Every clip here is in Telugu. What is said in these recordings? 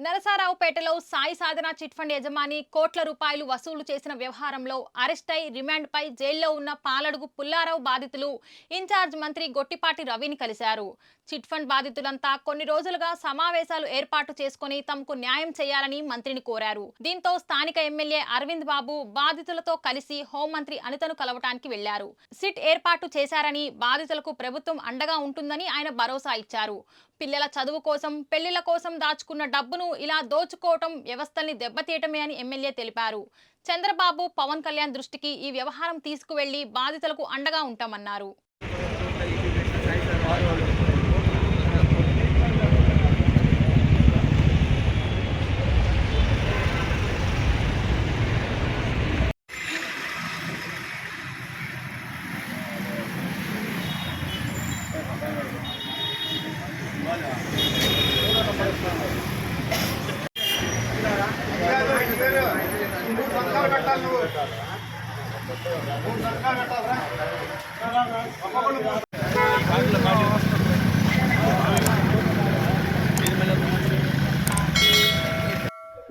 నరసరావుపేటలో సాయి సాధన చిట్ ఫండ్ యజమాని కోట్ల రూపాయలు వసూలు చేసిన వ్యవహారంలో అరెస్ట్ అయి రిమాండ్పై జైల్లో ఉన్న పాలడుగు పుల్లారావు బాధితులు ఇన్ఛార్జ్ మంత్రి గొట్టిపాటి రవిని కలిశారు. చిట్ ఫండ్ బాధితులంతా కొన్ని రోజులుగా సమావేశాలు ఏర్పాటు చేసుకుని తమకు న్యాయం చేయాలని మంత్రిని కోరారు. దీంతో స్థానిక ఎమ్మెల్యే అరవింద్ బాబు బాధితులతో కలిసి హోంమంత్రి అనితను కలవటానికి వెళ్లారు. సిట్ ఏర్పాటు చేశారని, బాధితులకు ప్రభుత్వం అండగా ఉంటుందని ఆయన భరోసా ఇచ్చారు. పిల్లల చదువు కోసం, పెళ్లిళ్ల కోసం దాచుకున్న డబ్బును ఇలా దోచుకోవటం వ్యవస్థల్ని దెబ్బతీయటమే అని ఎమ్మెల్యే తెలిపారు. చంద్రబాబు, పవన్ కళ్యాణ్ దృష్టికి ఈ వ్యవహారం తీసుకువెళ్లి బాధితులకు అండగా ఉంటామన్నారు.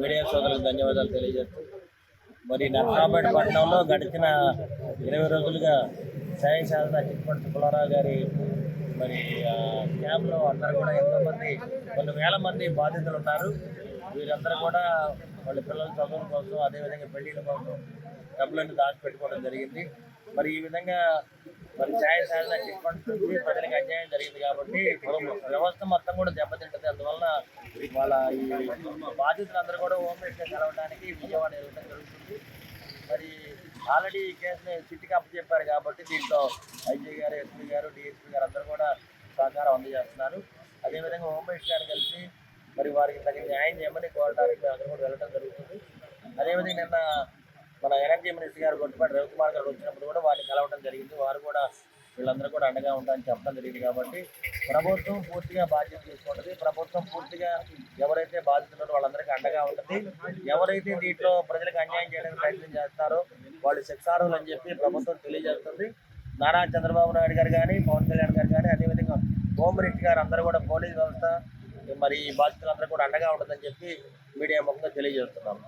మీడియా సోదరులకు ధన్యవాదాలు తెలియజేస్తూ, మరి నరసరావుపేట పట్టణంలో గడిచిన 20 రోజులుగా సాయి సాధన చిట్ ఫండ్ పుల్లారావు గారి మరి క్యాంప్లో అందరూ కూడా ఎంతోమంది, కొన్ని వేల మంది బాధితులు ఉన్నారు. వీరందరూ కూడా వాళ్ళ పిల్లల చదువుల కోసం, అదేవిధంగా పెళ్లిళ్ళ కోసం డబ్బులన్నీ దాచిపెట్టుకోవడం జరిగింది. మరి ఈ విధంగా మరి సాయి సాధన చిట్ ఫండ్ నుంచి ప్రజలకు అన్యాయం జరిగింది కాబట్టి వ్యవస్థ మొత్తం కూడా దెబ్బతింటుంది. అందువల్ల వాళ్ళ ఈ బాధితులందరూ కూడా హోమ్ మినిస్టర్ కలవడానికి విజయవాడ వెళ్ళడం జరుగుతుంది. మరి ఆల్రెడీ ఈ కేసుని సిట్కి అప్పచెప్పారు కాబట్టి దీంట్లో ఐజీ గారు, ఎస్పీ గారు, డిఎస్పీ గారు అందరూ కూడా సహకారం అందజేస్తున్నారు. అదేవిధంగా హోమ్ మినిస్టర్ గారు కలిసి మరి వారికి తగిన న్యాయం చేయమని కోరడానికి అందరూ కూడా వెళ్ళడం జరుగుతుంది. అదేవిధంగా నిన్న మన ఎనర్జీ మినిస్టర్ గారు గొట్టిపాటి రవికుమార్ గారు వచ్చినప్పుడు కూడా వారిని కలవడం జరిగింది. వారు కూడా వీళ్ళందరూ కూడా అండగా ఉంటారని చెప్పడం జరిగింది. కాబట్టి ప్రభుత్వం పూర్తిగా బాధ్యత తీసుకుంటుంది. ప్రభుత్వం పూర్తిగా ఎవరైతే బాధితున్నారో వాళ్ళందరికీ అండగా ఉంటుంది. ఎవరైతే దీంట్లో ప్రజలకు అన్యాయం చేయడానికి ప్రయత్నం చేస్తారో వాళ్ళు శిక్షార్హులు అని చెప్పి ప్రభుత్వం తెలియజేస్తుంది. నారా చంద్రబాబు నాయుడు గారు కానీ, పవన్ కళ్యాణ్ గారు కానీ, అదేవిధంగా హోమ్ మినిస్టర్ గారు అందరూ కూడా పోలీస్ వ్యవస్థ మరి బాధితులందరూ కూడా అండగా ఉంటుందని చెప్పి మీడియా ముఖంగా తెలియజేస్తున్నాము.